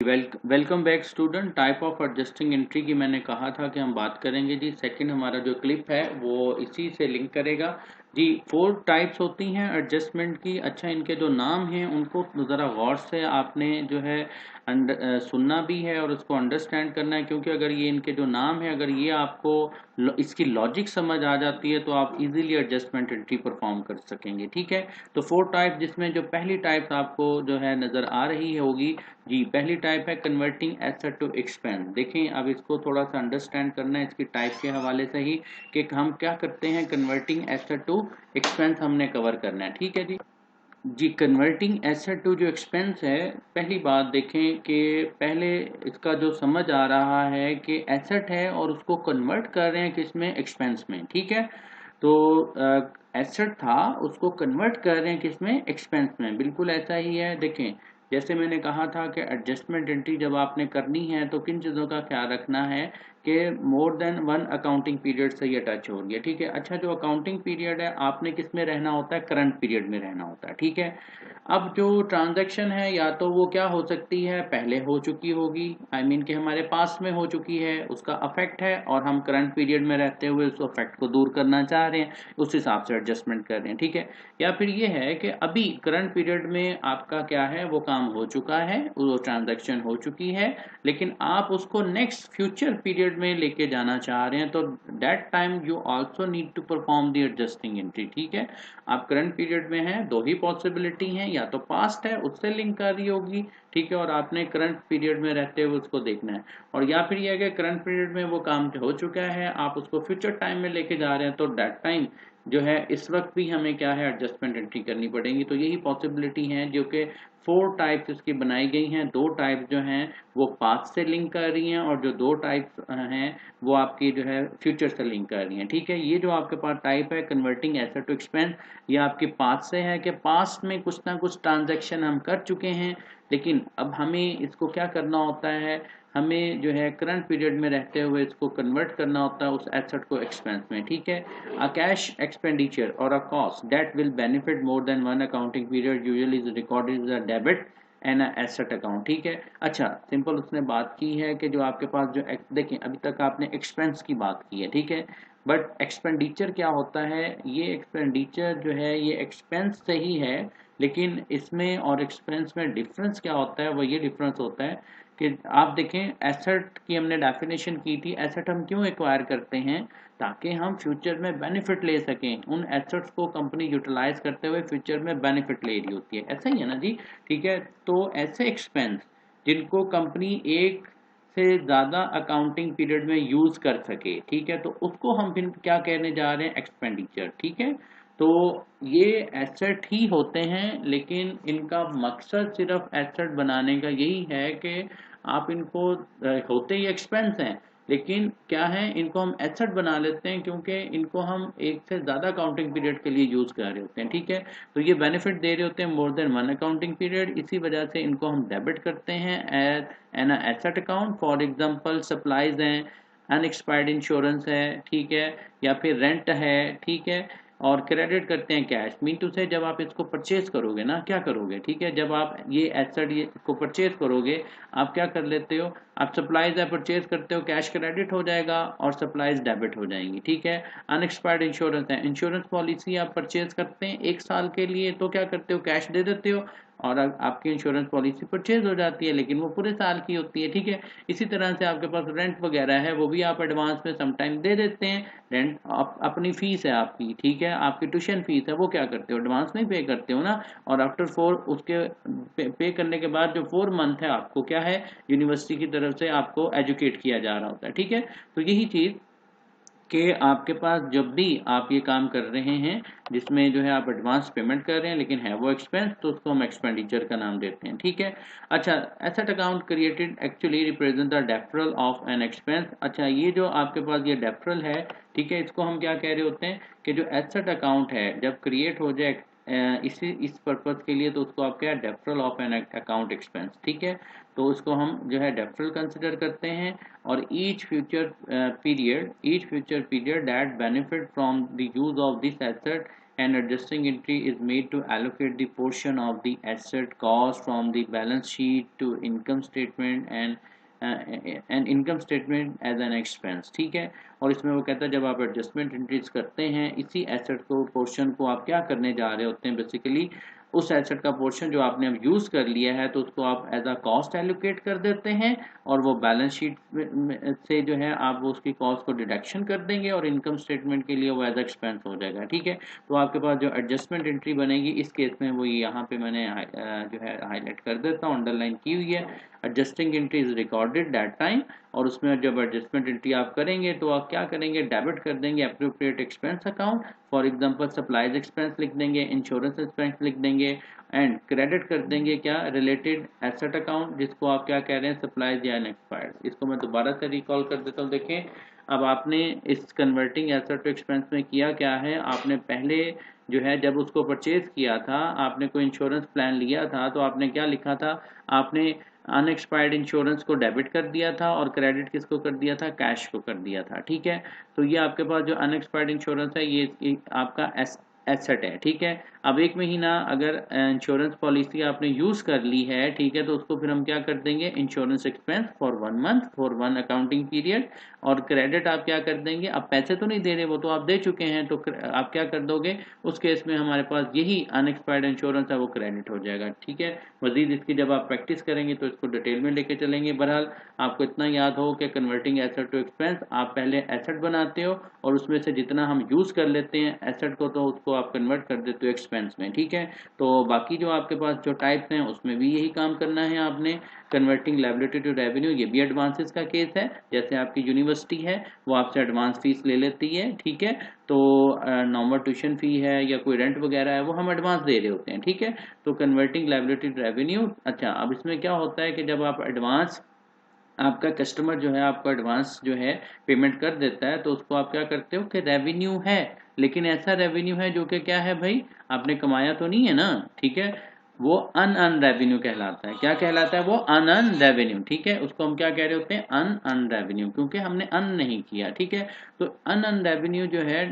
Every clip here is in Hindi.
Welcome back student. Type of adjusting entry की मैंने कहा था कि हम बात करेंगे जी। सेकंड हमारा जो क्लिप है वो इसी से लिंक करेगा जी। 4 टाइप्स होती हैं एडजस्टमेंट की। अच्छा, इनके जो नाम हैं उनको ज़रा गौर से आपने जो है सुनना भी है और उसको अंडरस्टैंड करना है, क्योंकि अगर ये इनके जो नाम है अगर ये आपको इसकी लॉजिक समझ आ जाती है तो आप इजीली एडजस्टमेंट एंट्री परफॉर्म कर सकेंगे। ठीक है, तो 4 टाइप, जिसमें जो पहली टाइप आपको जो है नज़र आ रही होगी जी। पहली टाइप है कन्वर्टिंग एसेट टू एक्सपेंस। देखें, अब इसको थोड़ा सा अंडरस्टैंड करना है इसकी टाइप के हवाले से ही कि हम क्या करते हैं। कन्वर्टिंग एसेट टू एक्सपेंस हमने कवर करना है। ठीक है जी। जी, कन्वर्टिंग एसेट टू जो एक्सपेंस है, पहली बात देखें कि पहले इसका जो समझ आ रहा है कि एसेट है और उसको कन्वर्ट कर रहे हैं किसमें, एक्सपेंस में। ठीक है, तो एसेट था उसको कन्वर्ट कर रहे हैं किसमें, एक्सपेंस में। बिल्कुल ऐसा ही है। देखें, जैसे मैंने कहा था कि एडजस्टमेंट एंट्री जब आपने करनी है तो किन चीज़ों का ख्याल रखना है कि मोर देन वन अकाउंटिंग पीरियड से ये टच हो रही है। ठीक है, अच्छा, जो अकाउंटिंग पीरियड है आपने किस में रहना होता है, करंट पीरियड में रहना होता है। ठीक है, अब जो ट्रांजैक्शन है या तो वो क्या हो सकती है, पहले हो चुकी होगी, आई मीन कि हमारे पास में हो चुकी है, उसका अफेक्ट है और हम करंट पीरियड में रहते हुए उस अफेक्ट को दूर करना चाह रहे हैं, उस हिसाब से एडजस्टमेंट कर रहे हैं। ठीक है, या फिर ये है कि अभी करंट पीरियड में आपका क्या है, वो काम हो चुका है, वो ट्रांजैक्शन हो चुकी है, लेकिन आप उसको नेक्स्ट फ्यूचर पीरियड में लेके जाना चाह रहे हैं, तो that time you also need to perform the adjusting entry. ठीक है, आप करंट पीरियड में हैं, दो ही पॉसिबिलिटी हैं, या तो पास्ट है उससे लिंक कर रही होगी, ठीक है, और आपने करंट पीरियड में रहते हुए उसको देखना है, और या फिर यह है कि करंट पीरियड में वो काम हो चुका है, आप उसको फ्यूचर टाइम में लेके जा रहे हैं, तो दैट टाइम जो है इस वक्त भी हमें क्या है, एडजस्टमेंट एंट्री करनी पड़ेगी। तो यही पॉसिबिलिटी हैं जो कि 4 टाइप्स इसकी बनाई गई हैं। 2 टाइप जो हैं वो पास्ट से लिंक कर रही हैं और जो 2 टाइप्स हैं वो आपकी जो है फ्यूचर से लिंक कर रही हैं। ठीक है, ये जो आपके पास टाइप है कन्वर्टिंग एसेट टू एक्सपेंस, ये आपके पास्ट से है कि पास्ट में कुछ ना कुछ ट्रांजैक्शन हम कर चुके हैं, लेकिन अब हमें इसको क्या करना होता है, हमें जो है करंट पीरियड में रहते हुए इसको कन्वर्ट करना होता है उस एसेट को एक्सपेंस में। ठीक है, अ कैश एक्सपेंडिचर और a cost that will benefit more than one accounting period usually is recorded as a debit and asset account. ठीक है, अच्छा, सिंपल उसने बात की है कि जो आपके पास जो देखें, अभी तक आपने एक्सपेंस की बात की है। ठीक है, बट एक्सपेंडिचर क्या होता है, ये एक्सपेंडिचर जो है ये एक्सपेंस से ही है, लेकिन इसमें और एक्सपेंस में डिफरेंस क्या होता है, वो ये डिफरेंस होता है कि आप देखें, एसेट की हमने डेफिनेशन की थी। एसेट हम क्यों एक्वायर करते हैं, ताकि हम फ्यूचर में बेनिफिट ले सकें। उन एसेट्स को कंपनी यूटिलाइज करते हुए फ्यूचर में बेनिफिट ले रही होती है, ऐसा ही है ना जी। ठीक है, तो ऐसे एक्सपेंस जिनको कंपनी एक से ज़्यादा अकाउंटिंग पीरियड में यूज़ कर सके, ठीक है, तो उसको हम फिर क्या कहने जा रहे हैं, एक्सपेंडिचर। ठीक है, तो ये एसेट ही होते हैं, लेकिन इनका मकसद सिर्फ एसेट बनाने का यही है कि आप इनको होते ही एक्सपेंस हैं, लेकिन क्या है, इनको हम एसेट बना लेते हैं क्योंकि इनको हम एक से ज़्यादा अकाउंटिंग पीरियड के लिए यूज़ कर रहे होते हैं। ठीक है, तो ये बेनिफिट दे रहे होते हैं more than one accounting period, इसी वजह से इनको हम डेबिट करते हैं as an asset account. For example supplies हैं, अनएक्सपायर्ड इंश्योरेंस है, ठीक है, या फिर रेंट है, ठीक है, और क्रेडिट करते हैं कैश। मीन टू से जब आप इसको परचेज करोगे ना, क्या करोगे, ठीक है, जब आप ये एसेट ये को परचेज करोगे, आप क्या कर लेते हो, आप सप्लाईज है परचेज करते हो, कैश क्रेडिट हो जाएगा और सप्लाईज डेबिट हो जाएंगी। ठीक है, अनएक्सपायर्ड इंश्योरेंस है, इंश्योरेंस पॉलिसी आप परचेज करते हैं 1 साल के लिए, तो क्या करते हो, कैश दे देते हो और आपकी इंश्योरेंस पॉलिसी परचेज हो जाती है, लेकिन वो पूरे साल की होती है। ठीक है, इसी तरह से आपके पास रेंट वगैरह है, वो भी आप एडवांस में समटाइम दे देते हैं। रेंट अपनी फीस है आपकी, ठीक है, आपकी ट्यूशन फीस है, वो क्या करते हो, एडवांस में पे करते हो ना, और आफ्टर 4 उसके पे करने के बाद जो 4 मंथ है आपको क्या है, यूनिवर्सिटी की तरफ से आपको एजुकेट किया जा रहा होता है। ठीक है, तो यही चीज़ कि आपके पास जब भी आप ये काम कर रहे हैं जिसमें जो है आप एडवांस पेमेंट कर रहे हैं लेकिन है वो एक्सपेंस, तो उसको हम एक्सपेंडिचर का नाम देते हैं। ठीक है, अच्छा, asset account created actually represent the deferral of an expense. अच्छा, ये जो आपके पास ये डेफरल है, ठीक है, इसको हम क्या कह रहे होते हैं कि जो एसेट अकाउंट है जब क्रिएट हो जाए इस पर्पज के लिए, तो उसको आप क्या, deferral of an account expense. ठीक है, तो उसको हम जो है डेफरल कंसिडर करते हैं, और each future period that benefit from the use of this asset an adjusting entry is made to allocate the portion of the asset cost from the balance sheet to income statement and income statement as an expense। ठीक है, और इसमें वो कहता है जब आप एडजस्टमेंट एंट्रीज करते हैं इसी एसेट को पोर्शन को आप क्या करने जा रहे होते हैं, बेसिकली उस एसेट का पोर्शन जो आपने अब यूज़ कर लिया है तो उसको आप एज अ कॉस्ट एलोकेट कर देते हैं और वो बैलेंस शीट से जो है आप वो उसकी कॉस्ट को डिडक्शन कर देंगे और इनकम स्टेटमेंट के लिए वो एज एक्सपेंस हो जाएगा। ठीक है, तो आपके पास जो एडजस्टमेंट एंट्री बनेगी इस केस में वो यहाँ पे मैंने जो है हाईलाइट कर देता हूँ, अंडरलाइन की हुई है। Adjusting entry is recorded that time, और उसमें जब एडजस्टमेंट एंट्री आप करेंगे तो आप क्या करेंगे, डेबिट कर देंगे appropriate expense account, for example supplies expense लिख देंगे, इंश्योरेंस एक्सपेंस लिख देंगे, एंड क्रेडिट कर देंगे क्या, रिलेटेड एसेट अकाउंट जिसको आप क्या कह रहे हैं, सप्लाईज या अनएक्सपायर्ड। इसको मैं दोबारा से रिकॉल कर देता हूँ। देखें अब आपने इस कन्वर्टिंग एसेट टू एक्सपेंस में किया क्या है, आपने पहले जो है जब उसको परचेज किया था आपने कोई इंश्योरेंस प्लान लिया था तो आपने क्या लिखा था, आपने अनएक्सपायर्ड इंश्योरेंस को डेबिट कर दिया था और क्रेडिट किसको कर दिया था, कैश को कर दिया था। ठीक है, तो ये आपके पास जो अनएक्सपायर्ड इंश्योरेंस है ये आपका एसेट है। ठीक है, अब 1 महीना अगर इंश्योरेंस पॉलिसी आपने यूज़ कर ली है, ठीक है, तो उसको फिर हम क्या कर देंगे, insurance expense for 1 month for 1 accounting period, और क्रेडिट आप क्या कर देंगे, अब पैसे तो नहीं दे रहे, वो तो आप दे चुके हैं, तो आप क्या कर दोगे, उस केस में हमारे पास यही अनएक्सपायर्ड इंश्योरेंस है वो क्रेडिट हो जाएगा। ठीक है, मजीद इसकी जब आप प्रैक्टिस करेंगे तो इसको डिटेल में लेके चलेंगे। बहरहाल आपको इतना याद हो कि कन्वर्टिंग एसेट टू एक्सपेंस, आप पहले एसेट बनाते हो और उसमें से जितना हम यूज़ कर लेते हैं एसेट को तो उसको आप कन्वर्ट कर देते हो एक्सपेंस में। ठीक है, तो बाकी जो आपके पास जो टाइप्स हैं उसमें भी यही काम करना है आपने। कन्वर्टिंग लायबिलिटी टू रेवेन्यू, ये भी एडवांसेस का केस है, जैसे आपकी यूनिवर्सिटी है वो आपसे एडवांस फीस ले लेती है। ठीक है, तो नॉर्मल ट्यूशन फी है या कोई रेंट वगैरह है वो हम एडवांस दे रहे होते हैं। ठीक है, तो कन्वर्टिंग लायबिलिटी टू रेवेन्यू। अच्छा, अब इसमें क्या होता है कि जब आप एडवांस, आपका कस्टमर जो है आपको एडवांस जो है पेमेंट कर देता है तो उसको आप क्या करते हो कि रेवेन्यू है, लेकिन ऐसा रेवेन्यू है जो कि क्या है भाई, आपने कमाया तो नहीं है ना। ठीक है, वो अन रेवेन्यू कहलाता है। क्या कहलाता है वो, अन रेवेन्यू। ठीक है, उसको हम क्या कह रहे होते हैं, अन रेवेन्यू, क्योंकि हमने अन नहीं किया। ठीक है, तो अन रेवेन्यू जो है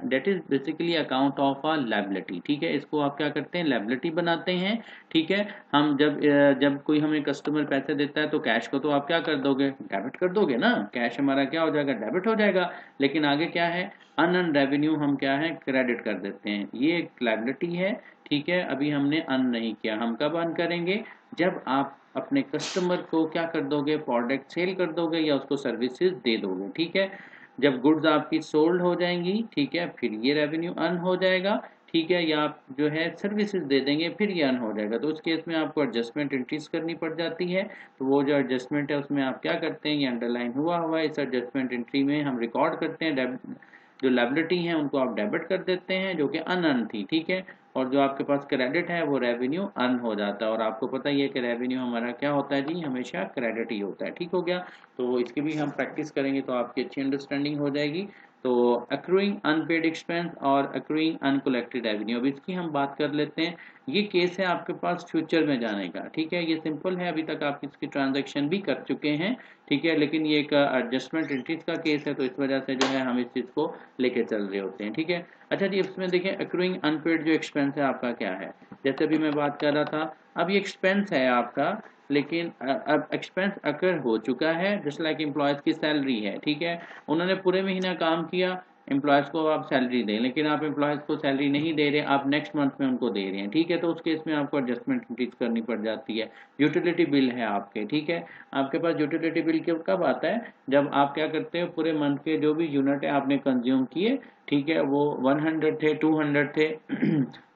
that is basically account of a liability. ठीक है, इसको आप क्या करते हैं, लायबिलिटी बनाते हैं। ठीक है, हम जब कोई हमें कस्टमर पैसे देता है तो कैश को तो आप क्या कर दोगे, डेबिट कर दोगे ना, कैश हमारा क्या हो जाएगा, डेबिट हो जाएगा। लेकिन आगे क्या है, अन रेवेन्यू हम क्या है, क्रेडिट कर देते हैं, ये एक लायबिलिटी है। ठीक है, अभी हमने अन नहीं किया, हम कब अन करेंगे, जब आप अपने कस्टमर को क्या कर दोगे, प्रोडक्ट सेल कर दोगे या उसको सर्विसेज दे दोगे। ठीक है, जब गुड्स आपकी सोल्ड हो जाएंगी, ठीक है, फिर ये रेवेन्यू अर्न हो जाएगा। ठीक है, या आप जो है सर्विसेज दे देंगे फिर ये अर्न हो जाएगा। तो उस केस में आपको एडजस्टमेंट एंट्रीज करनी पड़ जाती है। तो वो जो एडजस्टमेंट है उसमें आप क्या करते हैं, ये अंडरलाइन हुआ हुआ है, इस एडजस्टमेंट एंट्री में हम रिकॉर्ड करते हैं जो लायबिलिटी है उनको आप डेबिट कर देते हैं जो कि अनअर्न थी। ठीक है, और जो आपके पास क्रेडिट है वो रेवेन्यू अर्न हो जाता है, और आपको पता ही है कि रेवेन्यू हमारा क्या होता है जी, हमेशा क्रेडिट ही होता है। ठीक हो गया, तो इसकी भी हम प्रैक्टिस करेंगे तो आपकी अच्छी अंडरस्टैंडिंग हो जाएगी। तो अक्रूइंग अनपेड एक्सपेंस और अक्रूइंग अनकलेक्टेड रेवेन्यू, अब इसकी हम बात कर लेते हैं। ये केस है आपके पास फ्यूचर में जाने का। ठीक है, ये सिंपल है, अभी तक आप इसकी ट्रांजैक्शन भी कर चुके हैं। ठीक है, लेकिन ये एक एडजस्टमेंट एंट्रीज का केस है तो इस वजह से जो है हम इस चीज़ को लेके चल रहे होते हैं। ठीक है, अच्छा जी, इसमें देखें अक्रूइंग अनपेड जो एक्सपेंस है आपका क्या है, जैसे अभी मैं बात कर रहा था, अब ये एक्सपेंस है आपका, लेकिन अब एक्सपेंस अकर हो चुका है, जस्ट लाइक एम्प्लॉयज़ की सैलरी है। ठीक है, उन्होंने पूरे महीना काम किया, एम्प्लॉयज़ को आप सैलरी दें, लेकिन आप एम्प्लॉयज़ को सैलरी नहीं दे रहे, आप नेक्स्ट मंथ में उनको दे रहे हैं। ठीक है, तो उस केस में आपको एडजस्टमेंट एंट्रीज करनी पड़ जाती है। यूटिलिटी बिल है आपके, ठीक है, आपके पास यूटिलिटी बिल कब आता है, जब आप क्या करते हो, पूरे मंथ के जो भी यूनिट है आपने कंज्यूम किए, ठीक है, वो 100 थे, 200 थे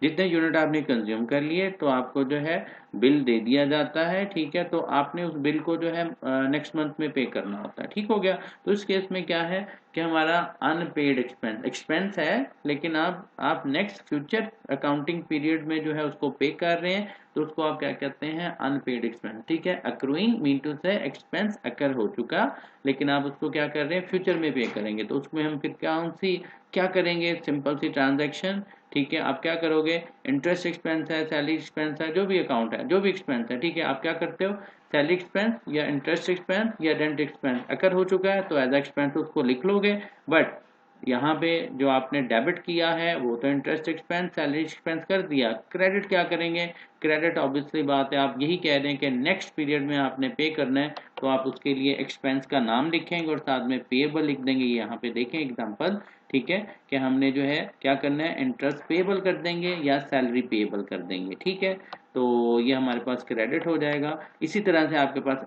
जितने यूनिट आपने कंज्यूम कर लिए तो आपको जो है बिल दे दिया जाता है। ठीक है, तो आपने उस बिल को जो है नेक्स्ट मंथ में पे करना होता है। ठीक हो गया, तो इस केस में क्या है कि हमारा अनपेड एक्सपेंस है, लेकिन आप नेक्स्ट फ्यूचर अकाउंटिंग पीरियड में जो है उसको पे कर रहे हैं, तो उसको आप क्या कहते हैं, अनपेड एक्सपेंस। ठीक है, accruing mean to say expense occur हो चुका, लेकिन आप उसको क्या कर रहे हैं, फ्यूचर में पे करेंगे, तो उसमें हम फिर क्या करेंगे, सिंपल सी ट्रांजैक्शन। ठीक है, आप क्या करोगे, इंटरेस्ट एक्सपेंस है, सैलरी एक्सपेंस है, जो भी अकाउंट है, जो भी एक्सपेंस है, ठीक है, आप क्या करते हो, सैलरी एक्सपेंस या इंटरेस्ट एक्सपेंस या रेंट एक्सपेंस अकर हो चुका है तो एज एक्सपेंस उसको लिख लोगे, बट यहाँ पे जो आपने डेबिट किया है वो तो इंटरेस्ट एक्सपेंस, सैलरी एक्सपेंस कर दिया। क्रेडिट क्या करेंगे? क्रेडिट ऑब्वियसली बात है, आप यही कह दें कि नेक्स्ट पीरियड में आपने पे करना है, तो आप उसके लिए एक्सपेंस का नाम लिखेंगे और साथ में पेएबल लिख देंगे। यहाँ पे देखें एग्जांपल, ठीक है, कि हमने जो है क्या करना है, इंटरेस्ट पेएबल कर देंगे या सैलरी पेएबल कर देंगे, ठीक है। तो ये हमारे पास क्रेडिट हो जाएगा। इसी तरह से आपके पास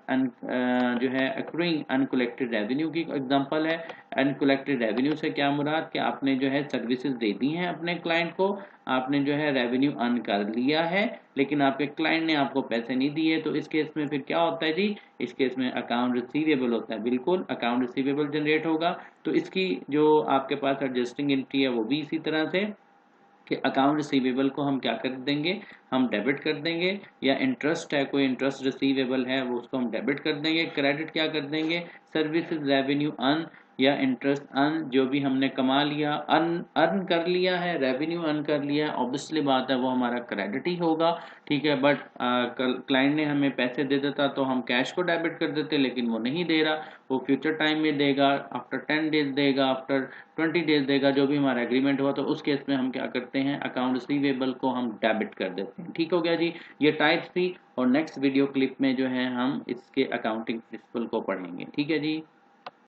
जो है एक्रूइंग अनकलेक्टेड रेवेन्यू की एग्जांपल है। अनकलेक्टेड रेवेन्यू से क्या मुराद कि आपने जो है सर्विसेज दे दी हैं अपने क्लाइंट को, आपने जो है रेवेन्यू अर्न कर लिया है, लेकिन आपके क्लाइंट ने आपको पैसे नहीं दिए, तो इस केस में फिर क्या होता है जी, इस केस में अकाउंट रिसीवेबल होता है। बिल्कुल अकाउंट रिसीवेबल जनरेट होगा। तो इसकी जो आपके पास एडजस्टिंग एंट्री है वो भी इसी तरह से कि अकाउंट रिसीवेबल को हम क्या कर देंगे, हम डेबिट कर देंगे, या इंटरेस्ट है, कोई इंटरेस्ट रिसीवेबल है वो उसको हम डेबिट कर देंगे। क्रेडिट क्या कर देंगे, सर्विसेज रेवेन्यू अर्न या इंटरेस्ट अर्न, जो भी हमने कमा लिया, अर्न अर्न कर लिया है, रेवेन्यू अर्न कर लिया है, ऑब्वियसली बात है वो हमारा क्रेडिट ही होगा, ठीक है। बट क्लाइंट ने हमें पैसे दे देता तो हम कैश को डेबिट कर देते, लेकिन वो नहीं दे रहा, वो फ्यूचर टाइम में देगा, आफ्टर 10 डेज देगा, आफ्टर 20 डेज देगा, जो भी हमारा एग्रीमेंट हुआ, तो उस केस में हम क्या करते हैं, अकाउंट रिसीवेबल को हम डेबिट कर देते हैं। ठीक हो गया जी, ये टाइप्स थी, और नेक्स्ट वीडियो क्लिप में जो है हम इसके अकाउंटिंग प्रिंसिपल को पढ़ेंगे। ठीक है जी।